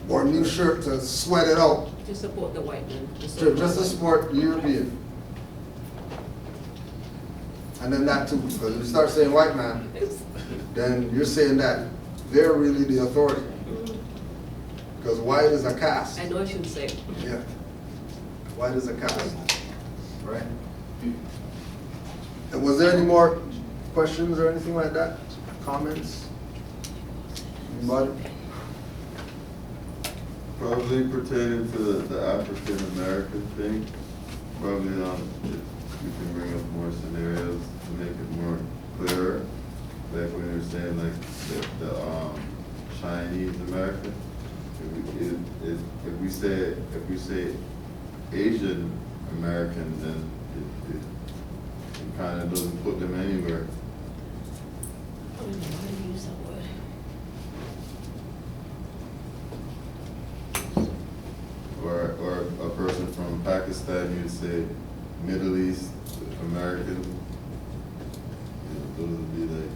or a new shirt to sweat it out. To support the white man. Just to support the European. And then that too, because if you start saying white man, then you're saying that they're really the authority. Because white is a caste. I know I should say. Yeah. White is a caste. Right? And was there any more questions or anything like that? Comments? Anybody? Probably pertaining to the African American thing. Probably if you can bring up more scenarios to make it more clearer. Like when you're saying like the Chinese American. If we say Asian American, then it kind of doesn't put them anywhere. I don't know how to use that word. Or a person from Pakistan, you'd say Middle East American. Those would be like.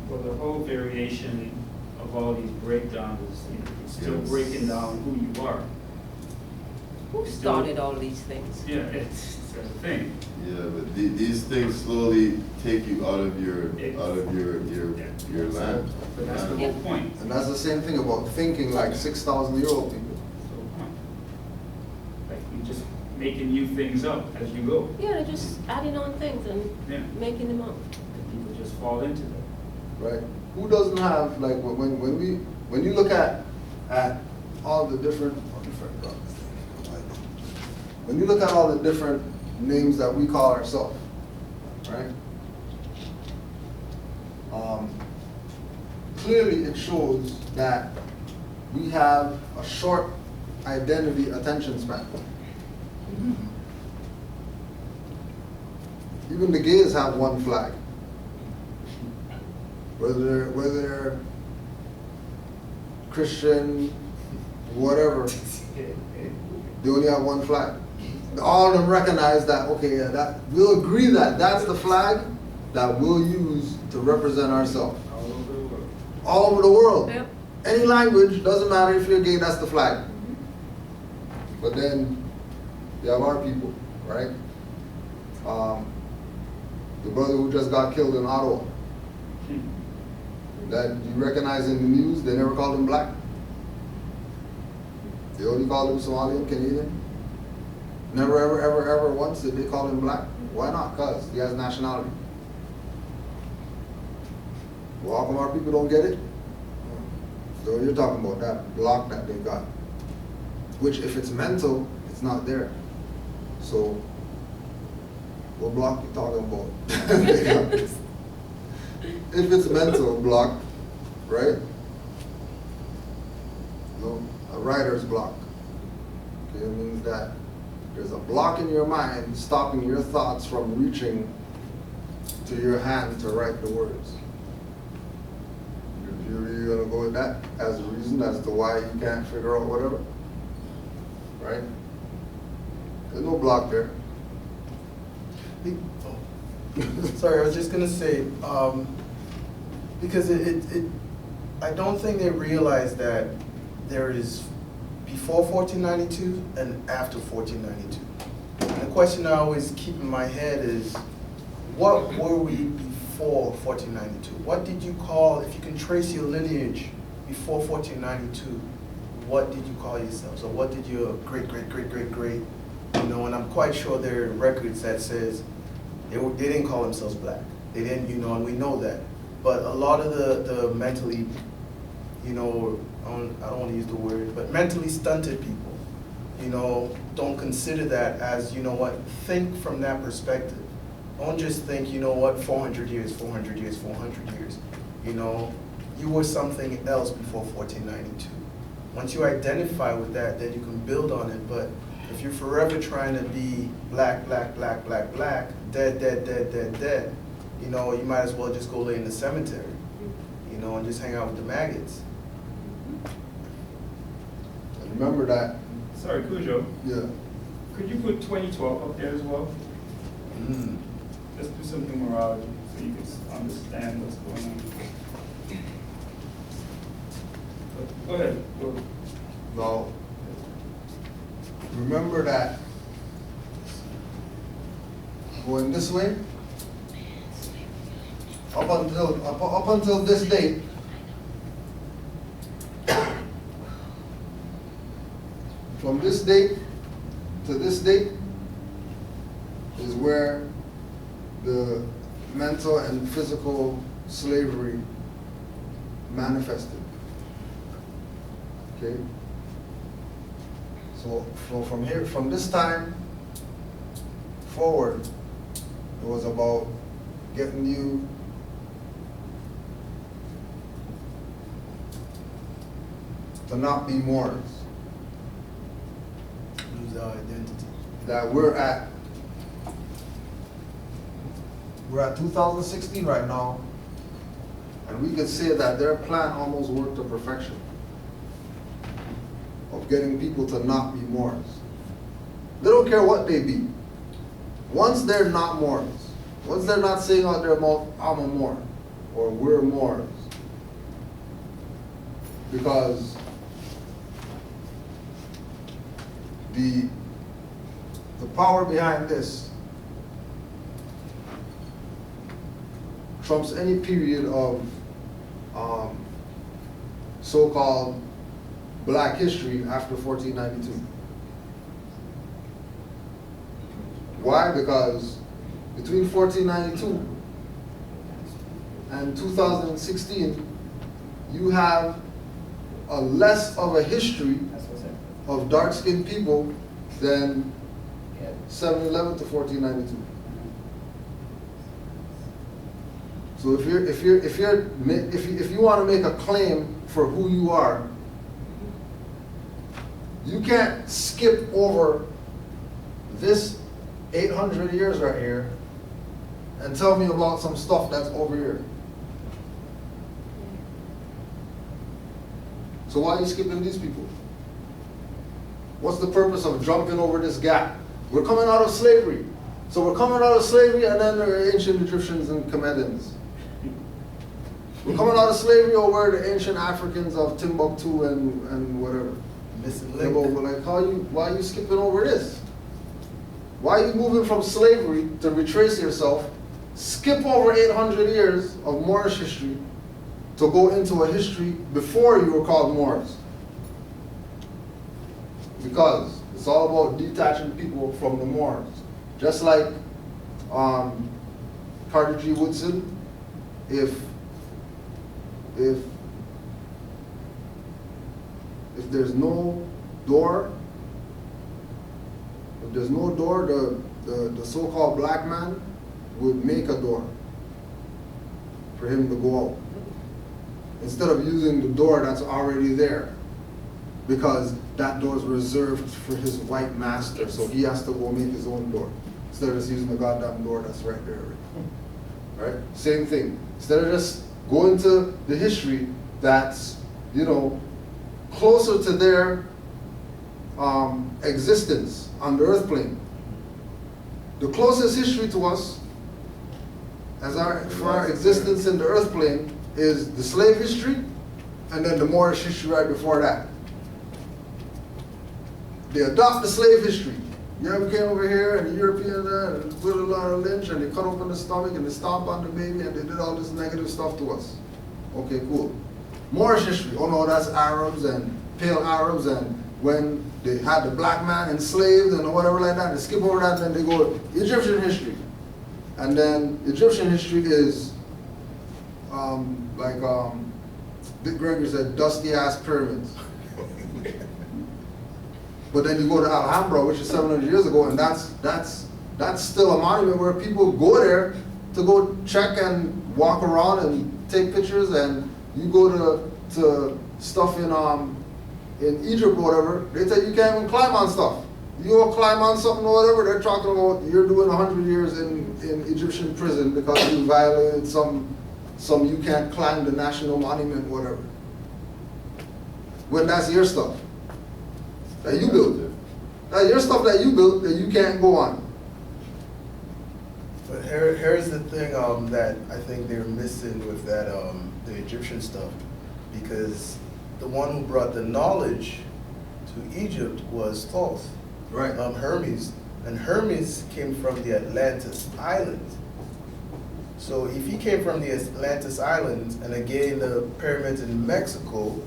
Well, the whole variation of all these breakdowns is it's still Yes. breaking down who you are. Who started all these things? Yeah, it's a thing. Yeah, but these things slowly take you out of your land. But that's the whole point. And that's the same thing about thinking like 6,000-year-old people. So, like you're just making new things up as you go. Yeah, they're just adding on things and Yeah. making them up. And people just fall into that. Right? Who doesn't have, like, when you look at all the different, when you look at all the different names that we call ourselves, right? Clearly it shows that we have a short identity attention span. Even the gays have one flag. Whether they're Christian, whatever, they only have one flag. All of them recognize that, okay, yeah, that we'll agree that that's the flag that we'll use to represent ourselves. All over the world. All over the world. Yep. Any language, doesn't matter if you're gay, that's the flag. But then you have our people, right? The brother who just got killed in Ottawa. That you recognize in the news, they never called him black. They only called him Somalian, Canadian. Never, ever, ever, ever once did they call him black. Why not? Because he has nationality. Well, how come our people don't get it? So you're talking about that block that they got. Which, if it's mental, it's not there. So, what block you talking about? If it's mental block, right? No, a writer's block. Okay, it means that there's a block in your mind stopping your thoughts from reaching to your hand to write the words. You're really gonna go with that as a reason as to why you can't figure out whatever? Right? There's no block there. Sorry, I was just gonna say, because I don't think they realize that there is before 1492 and after 1492. And the question I always keep in my head is, what were we before 1492? What did you call, if you can trace your lineage before 1492, what did you call yourselves? Or what did your great, you know, and I'm quite sure there are records that says they didn't call themselves black. They didn't, you know, and we know that. But a lot of the mentally, you know, I don't want to use the word, but mentally stunted people, you know, don't consider that as, you know what, think from that perspective. Don't just think, you know what, 400 years, 400 years, 400 years. You know, you were something else before 1492. Once you identify with that, then you can build on it. But if you're forever trying to be black, dead, you know, you might as well just go lay in the cemetery, you know, and just hang out with the maggots. And remember that. Sorry, Cujo. Yeah. Could you put 2012 up there as well? Just do some numerology so you can understand what's going on. Go ahead. Go. Now, remember that going this way, up until this date, from this date to this date is where the mental and physical slavery manifested. Okay? So from here, from this time forward, it was about getting you to not be Moors. Lose our identity. That we're at 2016 right now, and we could say that their plan almost worked to perfection of getting people to not be Moors. They don't care what they be. Once they're not Moors, once they're not saying out their mouth, I'm a Moor, or we're Moors, because the power behind this trumps any period of so-called black history after 1492. Why? Because between 1492 and 2016, you have a less of a history of dark-skinned people than 711 to 1492. So if you want to make a claim for who you are, you can't skip over this 800 years right here and tell me about some stuff that's over here. So why are you skipping these people? What's the purpose of jumping over this gap? We're coming out of slavery. So we're coming out of slavery, and then there are ancient Egyptians and Canaanland. We're coming out of slavery over the ancient Africans of Timbuktu and whatever. Missing Yeah, but link. like, why are you skipping over this? Why are you moving from slavery to retrace yourself, skip over 800 years of Moorish history to go into a history before you were called Moors? Because it's all about detaching people from the Moors. Just like Carter G. Woodson, if there's no door, the so-called black man would make a door for him to go out, instead of using the door that's already there, because that door is reserved for his white master, so he has to go make his own door, instead of just using the goddamn door that's right there already. Right? Same thing. Instead of just going to the history that's, closer to their existence on the earth plane. The closest history to us for our existence in the earth plane is the slave history, and then the Moorish history right before that. They adopt the slave history. You ever came over here and the Europeans and put a lot of lynch and they cut open the stomach and they stomp on the baby and they did all this negative stuff to us. Okay, cool. Moorish history, oh no, that's Arabs and pale Arabs, and when they had the black man enslaved and whatever like that, they skip over that and then they go Egyptian history. And then Egyptian history is Dick Gregory said, dusty ass pyramids. But then you go to Alhambra, which is 700 years ago, and that's still a monument where people go there to go check and walk around and take pictures. And you go to stuff in Egypt or whatever, they tell you can't even climb on stuff. You go climb on something or whatever, they're talking about you're doing 100 years in Egyptian prison because you violated some you can't climb the national monument, whatever. When that's your stuff that you built. That's your stuff that you built that you can't go on. But here's the thing that I think they're missing with that the Egyptian stuff, because the one who brought the knowledge to Egypt was Thoth. Right. Hermes. And Hermes came from the Atlantis Islands. So if he came from the Atlantis Islands, and again the pyramids in Mexico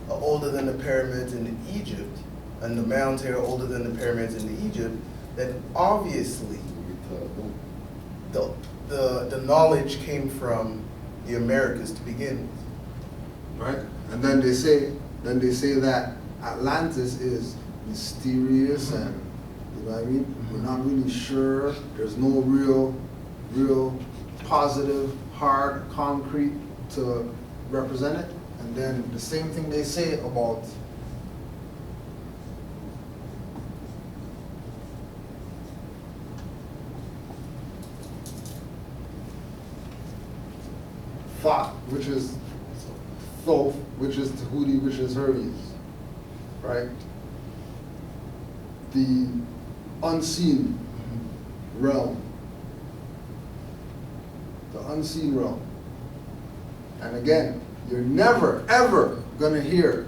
are older than the pyramids in Egypt, and the mounds here are older than the pyramids in Egypt, then obviously the knowledge came from the Americas to begin with. Right? And then they say that Atlantis is mysterious and, you know what I mean? We're not really sure. There's no real positive, hard, concrete to represent it. And then the same thing they say about Thoth, which is Thoth, which is Tahuti, which is Hermes, right? The unseen realm. The unseen realm. And again, you're never, ever going to hear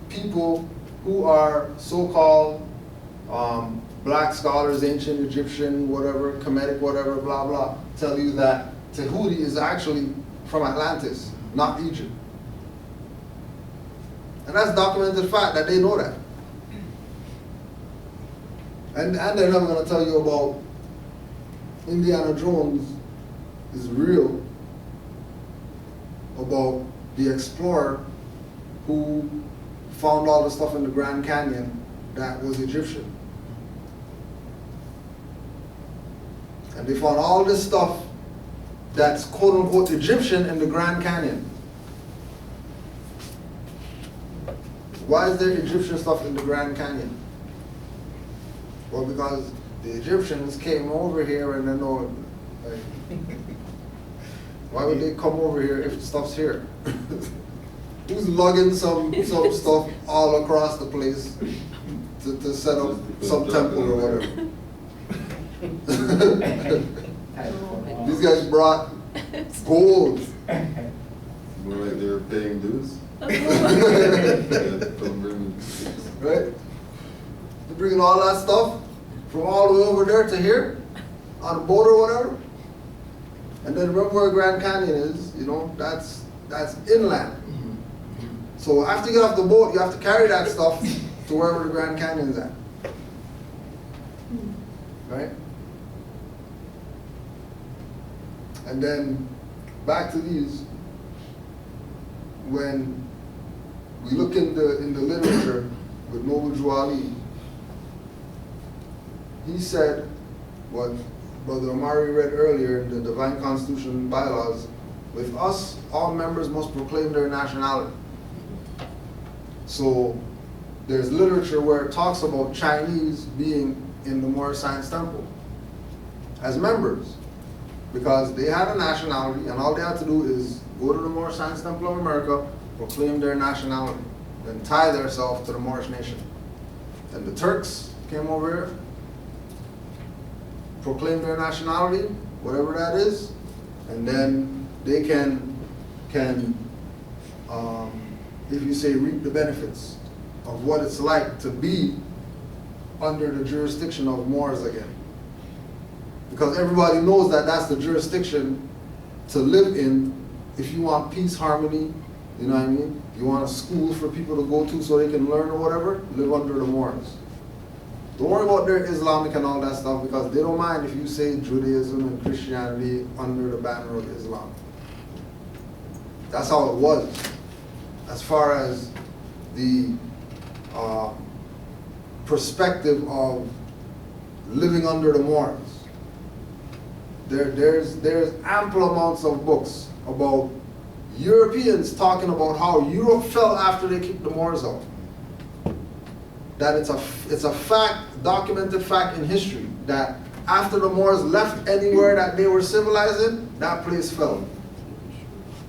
people who are so-called black scholars, ancient Egyptian, whatever, Kemetic, whatever, blah, blah, tell you that Tahuti is actually from Atlantis, not Egypt. And that's documented fact that they know that. And they're never going to tell you about Indiana Jones is real, about the explorer who found all the stuff in the Grand Canyon that was Egyptian. And they found all this stuff that's quote-unquote Egyptian in the Grand Canyon. Why is there Egyptian stuff in the Grand Canyon? Well, because the Egyptians came over here and then, like, why would they come over here if the stuff's here? Who's lugging some stuff all across the place to set up some temple or whatever? These guys brought gold. More like they were paying dues. Right? They're bringing all that stuff from all the way over there to here on a boat or whatever. And then remember where Grand Canyon is, you know, that's inland. So after you get off the boat, you have to carry that stuff to wherever the Grand Canyon is at. Right? And then back to these, when we look in the literature with Noble Juali, he said what Brother Amari read earlier in the Divine Constitution bylaws, with us, all members must proclaim their nationality. So there's literature where it talks about Chinese being in the Moorish Science Temple as members, because they had a nationality and all they had to do is go to the Moorish Science Temple of America, proclaim their nationality, then tie themselves to the Moorish nation. Then the Turks came over here, proclaim their nationality, whatever that is, and then they can if you say, reap the benefits of what it's like to be under the jurisdiction of Moors again. Because everybody knows that that's the jurisdiction to live in if you want peace, harmony, you know what I mean? You want a school for people to go to so they can learn or whatever, live under the Moors. Don't worry about their Islamic and all that stuff, because they don't mind if you say Judaism and Christianity under the banner of Islam. That's how it was. As far as the perspective of living under the Moors. There's ample amounts of books about Europeans talking about how Europe fell after they kicked the Moors out. That it's a fact, documented fact in history, that after the Moors left anywhere that they were civilized in, that place fell.